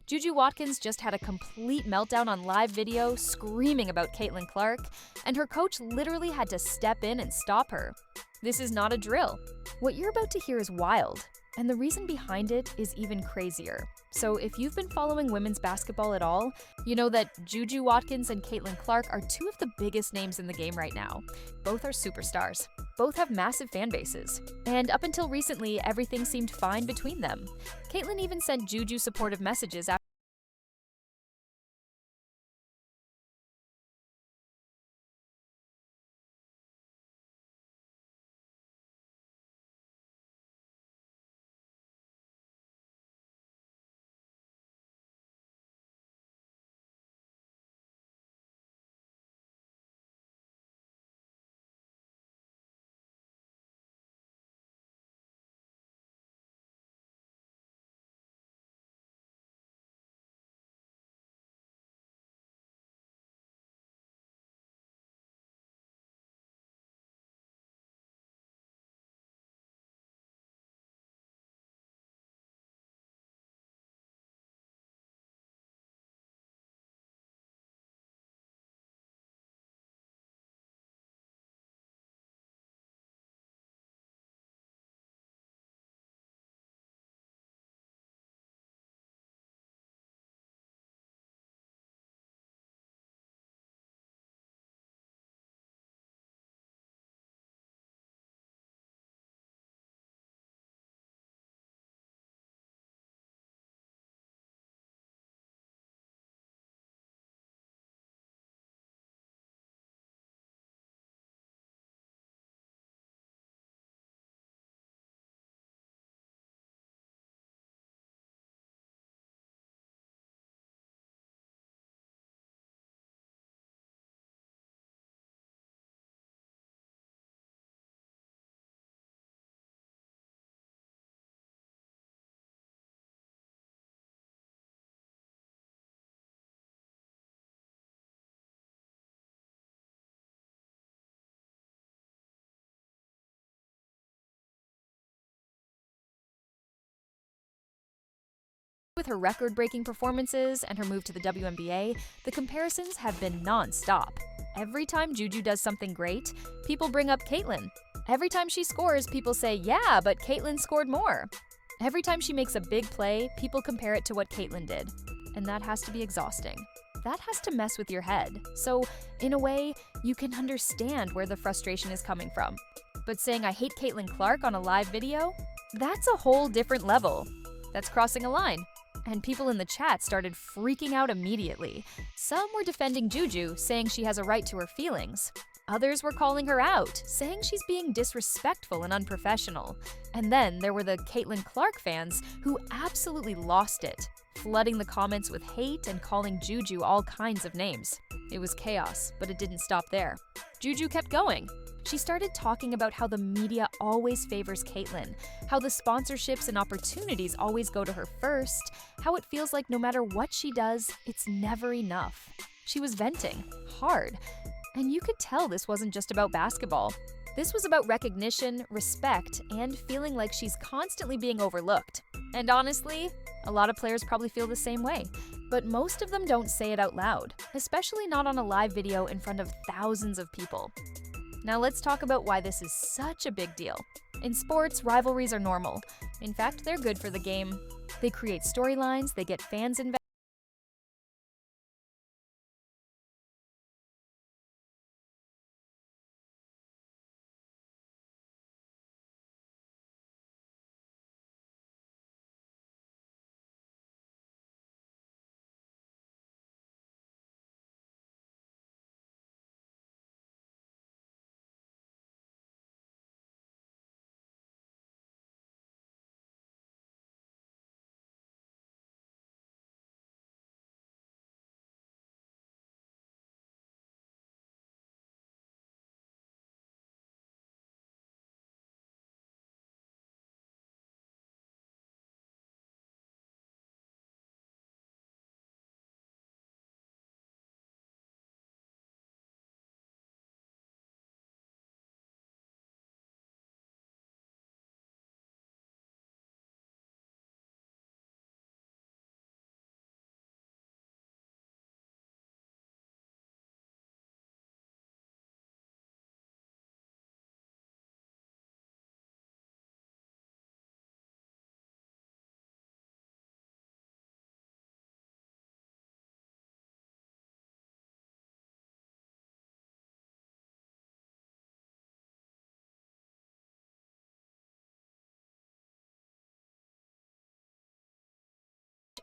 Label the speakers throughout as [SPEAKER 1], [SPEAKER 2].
[SPEAKER 1] Juju Watkins just had a complete meltdown on live video, screaming about Caitlin Clark, and her coach literally had to step in and stop her. This is not a drill. What you're about to hear is wild, and the reason behind it is even crazier. So if you've been following women's basketball at all, you know that Juju Watkins and Caitlin Clark are two of the biggest names in the game right now. Both are superstars. Both have massive fan bases. And up until recently, everything seemed fine between them. Caitlin even sent Juju supportive messages after with her record-breaking performances and her move to the WNBA, the comparisons have been non-stop. Every time Juju does something great, people bring up Caitlin. Every time she scores, people say, yeah, but Caitlin scored more. Every time she makes a big play, people compare it to what Caitlin did. And that has to be exhausting. That has to mess with your head. So, in a way, you can understand where the frustration is coming from. But saying I hate Caitlin Clark on a live video? That's a whole different level. That's crossing a line. And people in the chat started freaking out immediately. Some were defending Juju, saying she has a right to her feelings. Others were calling her out, saying she's being disrespectful and unprofessional. And then there were the Caitlin Clark fans who absolutely lost it, flooding the comments with hate and calling Juju all kinds of names. It was chaos, but it didn't stop there. Juju kept going. She started talking about how the media always favors Caitlin, how the sponsorships and opportunities always go to her first, how it feels like no matter what she does, it's never enough. She was venting, hard, and you could tell this wasn't just about basketball. This was about recognition, respect, and feeling like she's constantly being overlooked. And honestly, a lot of players probably feel the same way, but most of them don't say it out loud, especially not on a live video in front of thousands of people. Now let's talk about why this is such a big deal. In sports, rivalries are normal. In fact, they're good for the game. They create storylines, they get fans invested.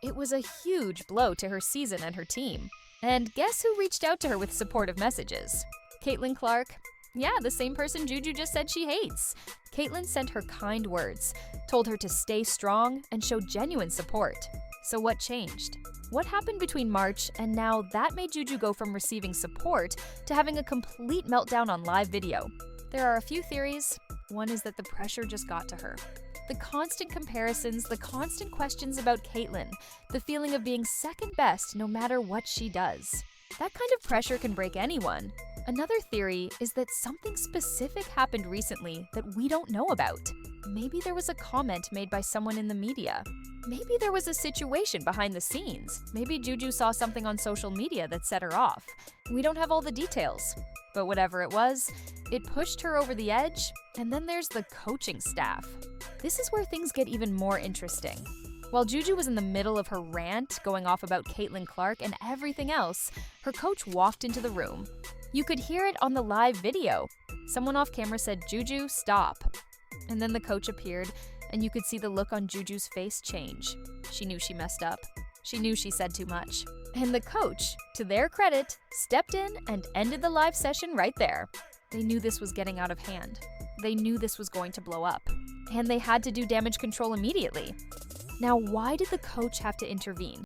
[SPEAKER 1] It was a huge blow to her season and her team. And guess who reached out to her with supportive messages? Caitlin Clark. Yeah, the same person Juju just said she hates. Caitlin sent her kind words, told her to stay strong, and show genuine support. So what changed? What happened between March and now that made Juju go from receiving support to having a complete meltdown on live video? There are a few theories. One is that the pressure just got to her. The constant comparisons, the constant questions about Caitlin, the feeling of being second best no matter what she does. That kind of pressure can break anyone. Another theory is that something specific happened recently that we don't know about. Maybe there was a comment made by someone in the media. Maybe there was a situation behind the scenes. Maybe Juju saw something on social media that set her off. We don't have all the details. But whatever it was, it pushed her over the edge. And then there's the coaching staff. This is where things get even more interesting. While Juju was in the middle of her rant, going off about Caitlin Clark and everything else, her coach walked into the room. You could hear it on the live video. Someone off camera said, "Juju, stop." And then the coach appeared, and you could see the look on Juju's face change. She knew she messed up. She knew she said too much. And the coach, to their credit, stepped in and ended the live session right there. They knew this was getting out of hand. They knew this was going to blow up. And they had to do damage control immediately. Now, why did the coach have to intervene?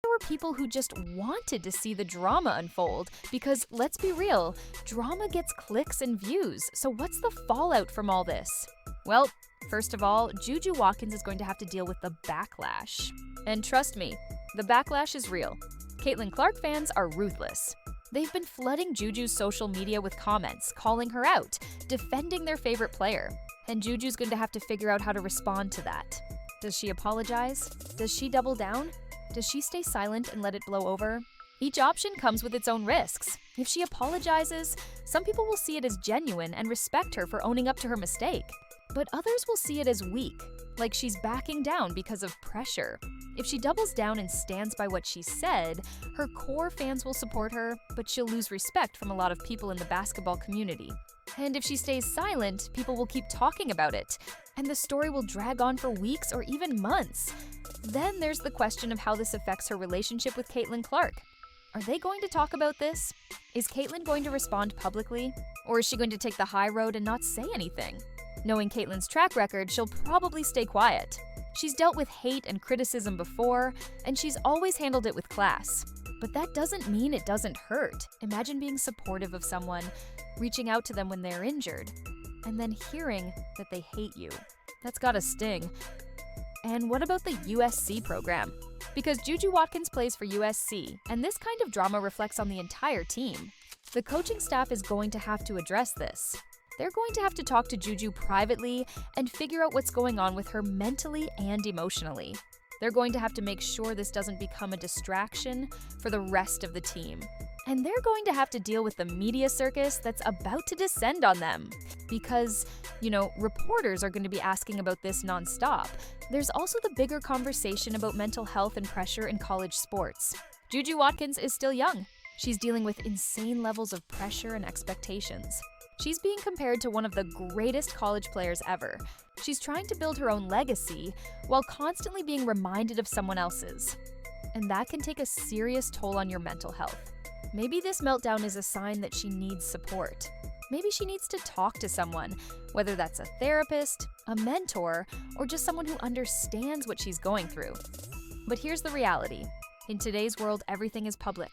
[SPEAKER 1] There were people who just wanted to see the drama unfold because, let's be real, drama gets clicks and views, so what's the fallout from all this? Well, first of all, Juju Watkins is going to have to deal with the backlash. And trust me, the backlash is real. Caitlin Clark fans are ruthless. They've been flooding Juju's social media with comments, calling her out, defending their favorite player. And Juju's going to have to figure out how to respond to that. Does she apologize? Does she double down? Does she stay silent and let it blow over? Each option comes with its own risks. If she apologizes, some people will see it as genuine and respect her for owning up to her mistake. But others will see it as weak, like she's backing down because of pressure. If she doubles down and stands by what she said, her core fans will support her, but she'll lose respect from a lot of people in the basketball community. And if she stays silent, people will keep talking about it, and the story will drag on for weeks or even months. Then there's the question of how this affects her relationship with Caitlin Clark. Are they going to talk about this? Is Caitlin going to respond publicly? Or is she going to take the high road and not say anything? Knowing Caitlin's track record, she'll probably stay quiet. She's dealt with hate and criticism before, and she's always handled it with class. But that doesn't mean it doesn't hurt. Imagine being supportive of someone, reaching out to them when they're injured, and then hearing that they hate you. That's gotta sting. And what about the USC program? Because Juju Watkins plays for USC, and this kind of drama reflects on the entire team. The coaching staff is going to have to address this. They're going to have to talk to Juju privately and figure out what's going on with her mentally and emotionally. They're going to have to make sure this doesn't become a distraction for the rest of the team. And they're going to have to deal with the media circus that's about to descend on them. Because, reporters are going to be asking about this nonstop. There's also the bigger conversation about mental health and pressure in college sports. Juju Watkins is still young. She's dealing with insane levels of pressure and expectations. She's being compared to one of the greatest college players ever. She's trying to build her own legacy while constantly being reminded of someone else's. And that can take a serious toll on your mental health. Maybe this meltdown is a sign that she needs support. Maybe she needs to talk to someone, whether that's a therapist, a mentor, or just someone who understands what she's going through. But here's the reality. In today's world, everything is public.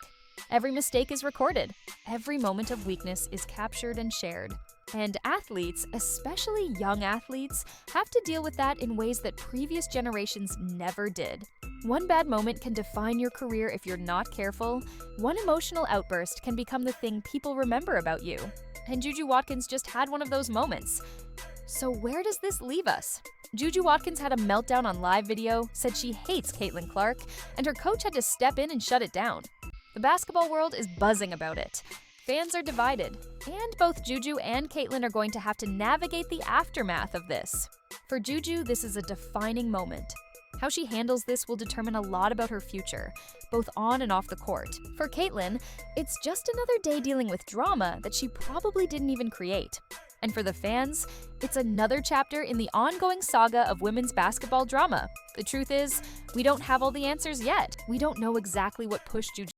[SPEAKER 1] Every mistake is recorded. Every moment of weakness is captured and shared. And athletes, especially young athletes, have to deal with that in ways that previous generations never did. One bad moment can define your career if you're not careful. One emotional outburst can become the thing people remember about you. And Juju Watkins just had one of those moments. So where does this leave us? Juju Watkins had a meltdown on live video, said she hates Caitlin Clark, and her coach had to step in and shut it down. The basketball world is buzzing about it. Fans are divided, and both Juju and Caitlin are going to have to navigate the aftermath of this. For Juju, this is a defining moment. How she handles this will determine a lot about her future, both on and off the court. For Caitlin, it's just another day dealing with drama that she probably didn't even create. And for the fans, it's another chapter in the ongoing saga of women's basketball drama. The truth is, we don't have all the answers yet. We don't know exactly what pushed Juju.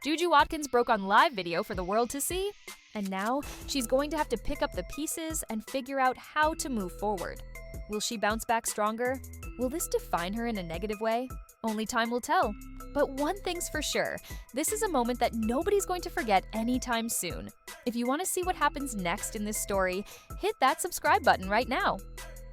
[SPEAKER 1] Juju Watkins broke on live video for the world to see, and now she's going to have to pick up the pieces and figure out how to move forward. Will she bounce back stronger? Will this define her in a negative way? Only time will tell. But one thing's for sure, this is a moment that nobody's going to forget anytime soon. If you want to see what happens next in this story, hit that subscribe button right now.